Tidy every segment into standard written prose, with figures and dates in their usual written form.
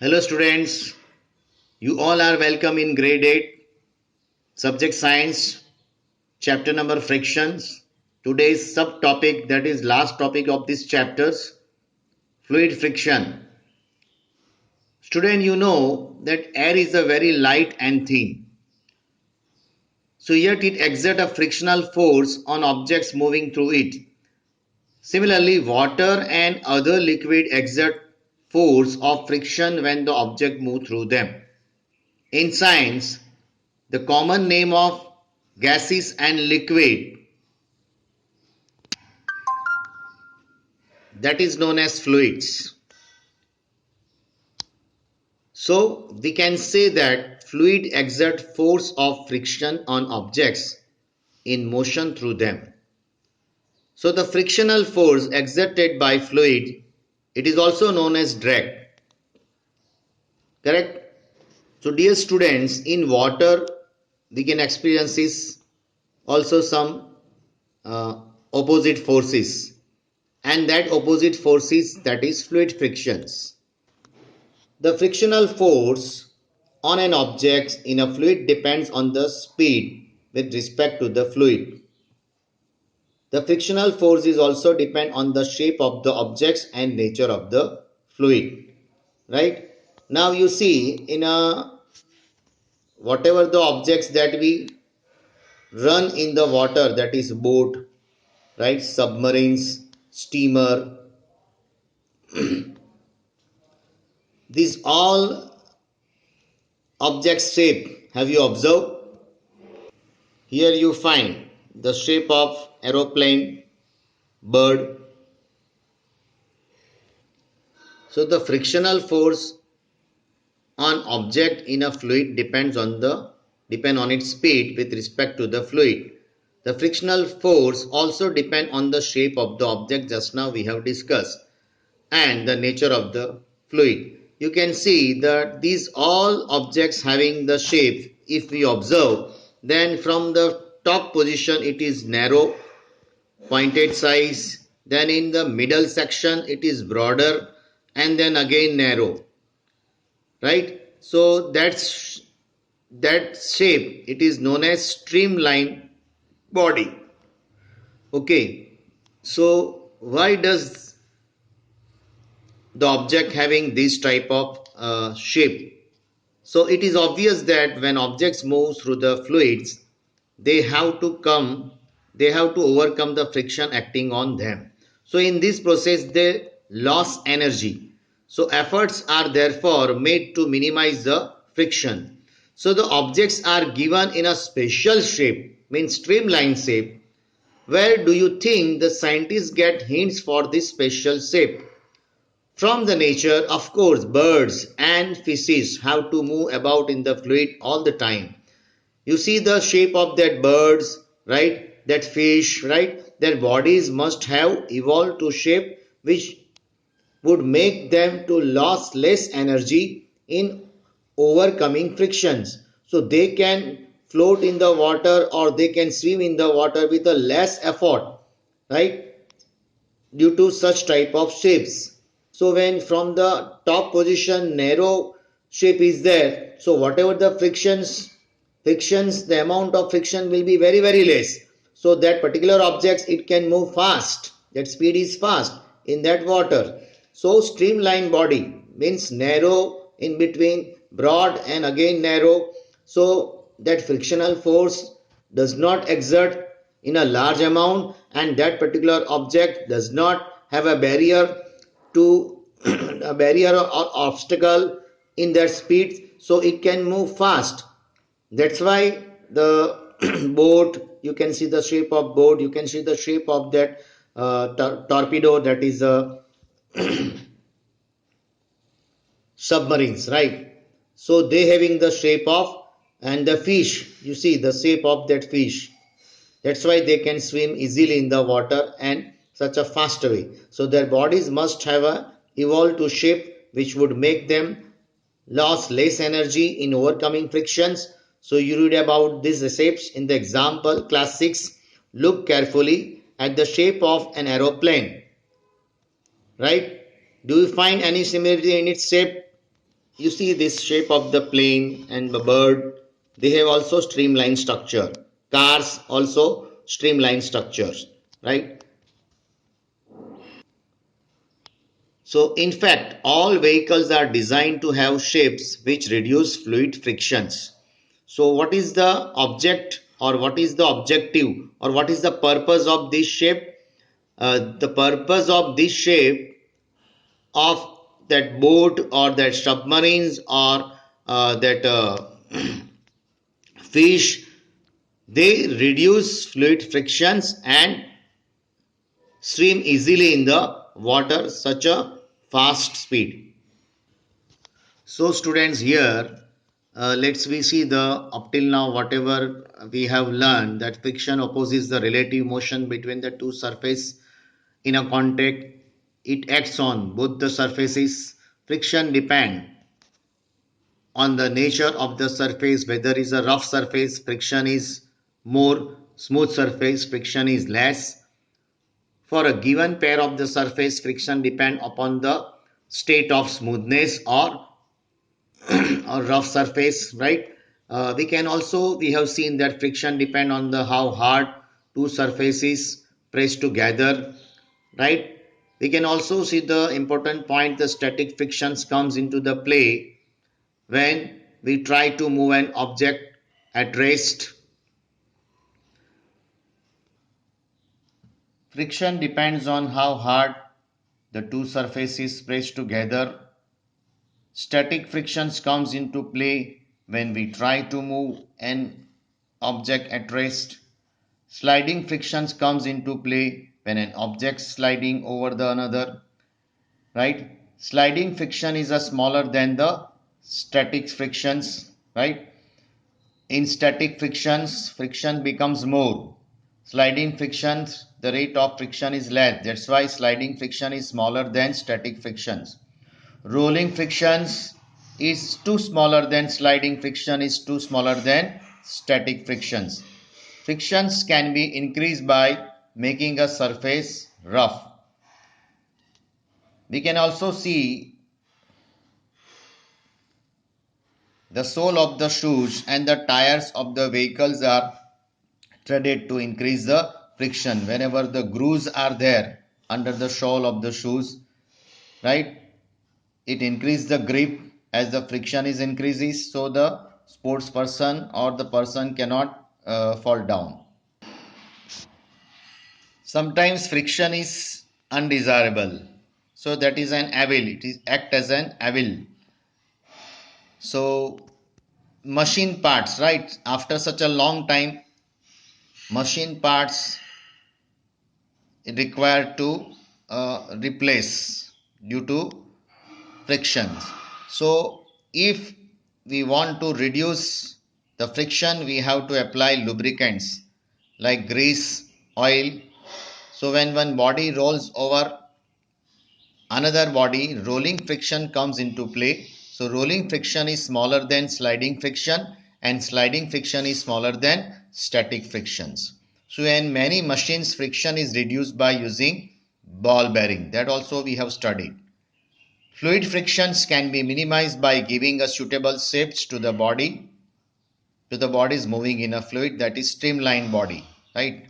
Hello students, you all are welcome in grade 8, subject science, chapter number frictions. Today's subtopic, that is last topic of this chapters, fluid friction. Student, you know that air is a very light and thin. So yet it exerts a frictional force on objects moving through it. Similarly, water and other liquid exert force of friction when the object moves through them. In science, the common name of gases and liquid, that is known as fluids. So we can say that fluid exert force of friction on objects in motion through them. So the frictional force exerted by fluid, it is also known as drag. Correct? So dear students, in water we can experience this also some opposite forces, and that opposite forces, that is fluid frictions. The frictional force on an object in a fluid depends on the speed with respect to the fluid. The frictional force is also depend on the shape of the objects and nature of the fluid. Right? Now you see in a whatever the objects that we run in the water, that is boat, right, submarines, steamer, these all objects shape, have you observed? Here you find the shape of aeroplane, bird. So the frictional force on object in a fluid depend on its speed with respect to the fluid. The frictional force also depend on the shape of the object, just now we have discussed, and the nature of the fluid. You can see that these all objects having the shape, if we observe, then from the top position it is narrow, pointed size, then in the middle section it is broader, and then again narrow, right? So that shape, it is known as streamline body. Okay, so why does the object having this type of shape? So it is obvious that when objects move through the fluids, they have to overcome the friction acting on them. So in this process they lose energy. So efforts are therefore made to minimize the friction. So the objects are given in a special shape, means streamline shape. Where do you think the scientists get hints for this special shape? From the nature, of course. Birds and fishes have to move about in the fluid all the time. You see the shape of that birds, right? That fish, right? Their bodies must have evolved to shape which would make them to lose less energy in overcoming frictions. So they can float in the water or they can swim in the water with a less effort, right? Due to such type of shapes. So when from the top position narrow shape is there, so whatever the frictions, the amount of friction will be very less. So that particular objects, it can move fast, that speed is fast in that water. So streamline body means narrow in between, broad and again narrow. So that frictional force does not exert in a large amount, and that particular object does not have a barrier to a barrier or obstacle in that speed, so it can move fast. That's why the boat, you can see the shape of boat, you can see the shape of that torpedo, that is a submarines, right? So they having the shape of, and the fish, you see the shape of that fish. That's why they can swim easily in the water and such a fast way. So their bodies must have a evolved to shape which would make them lose less energy in overcoming frictions. So you read about these shapes in the example class 6. Look carefully at the shape of an aeroplane, right? Do you find any similarity in its shape? you see this shape of the plane and the bird, they have also streamlined structure. Cars also streamlined structures, right? So in fact, all vehicles are designed to have shapes which reduce fluid frictions. So what is the object, or what is the objective, or what is the purpose of this shape? The purpose of this shape of that boat or that submarines or that fish, they reduce fluid frictions and swim easily in the water such a fast speed. So students, here let's we see the up till now whatever we have learned, that friction opposes the relative motion between the two surfaces in a contact. It acts on both the surfaces. Friction depend on the nature of the surface. Whether is a rough surface, friction is more; smooth surface, friction is less. For a given pair of the surface, friction depend upon the state of smoothness or rough surface, right? We can also, we have seen that friction depend on the how hard two surfaces press together, right? We can also see the important point, the static frictions comes into the play when we try to move an object at rest. Friction depends on how hard the two surfaces press together. Static frictions comes into play when we try to move an object at rest. Sliding frictions comes into play when an object sliding over the another, right? Sliding friction is a smaller than the static frictions, right? In static frictions, friction becomes more. Sliding frictions, the rate of friction is less. That's why sliding friction is smaller than static frictions. Rolling frictions is too smaller than sliding friction is too smaller than static frictions. Frictions can be increased by making a surface rough. We can also see the sole of the shoes and the tires of the vehicles are threaded to increase the friction. Whenever the grooves are there under the sole of the shoes, right, it increases the grip. As the friction is increases, so the sports person or the person cannot fall down. Sometimes friction is undesirable, so that is an evil, it is act as an evil. So machine parts, right, after such a long time, machine parts required to replace due to frictions. So if we want to reduce the friction, we have to apply lubricants like grease, oil. So when one body rolls over another body, rolling friction comes into play. So rolling friction is smaller than sliding friction, and sliding friction is smaller than static frictions. So in many machines, friction is reduced by using ball bearing. That also we have studied. Fluid frictions can be minimized by giving a suitable shapes to the bodies moving in a fluid, that is streamlined body, right?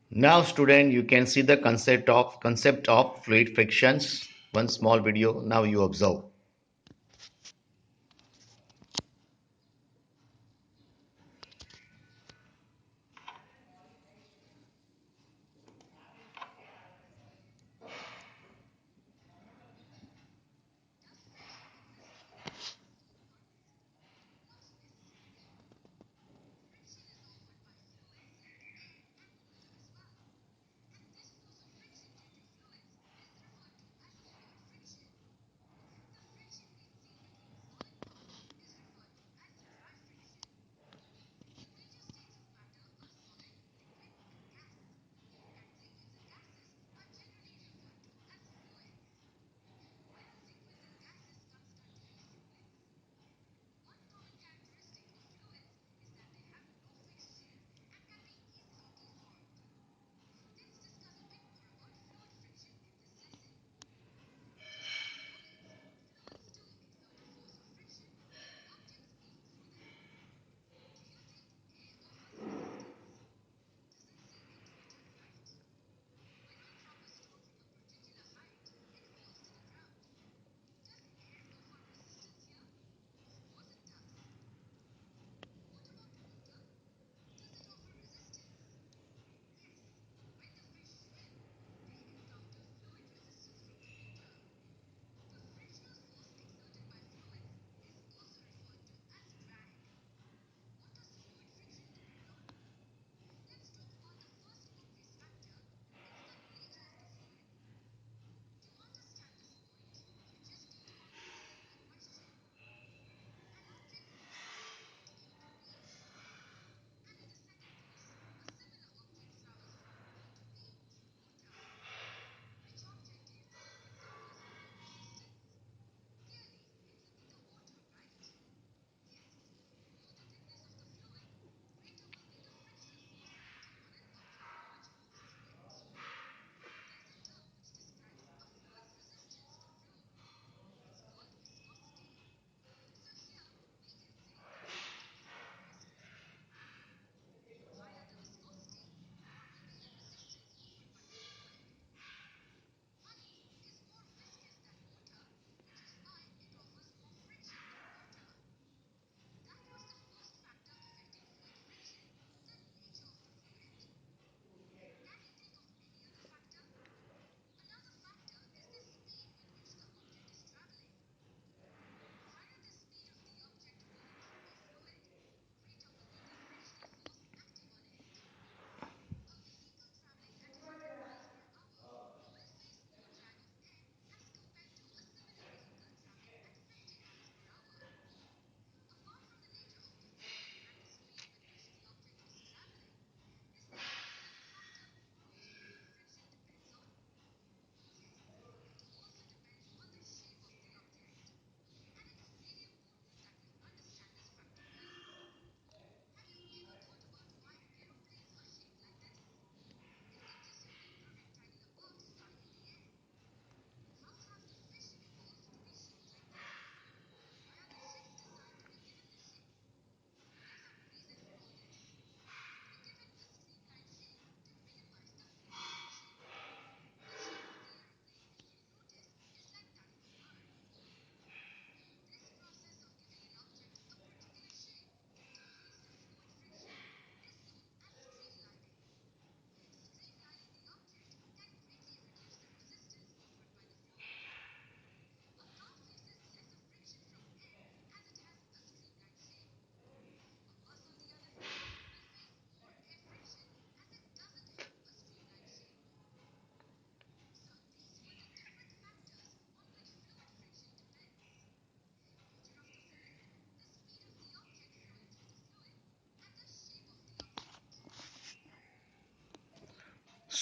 Now student, you can see the concept of fluid frictions. One small video now you observe.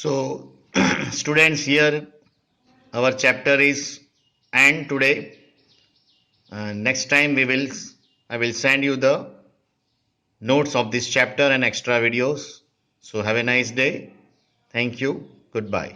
So students, here our chapter is end today. Next time I will send you the notes of this chapter and extra videos. So have a nice day. Thank you. Goodbye.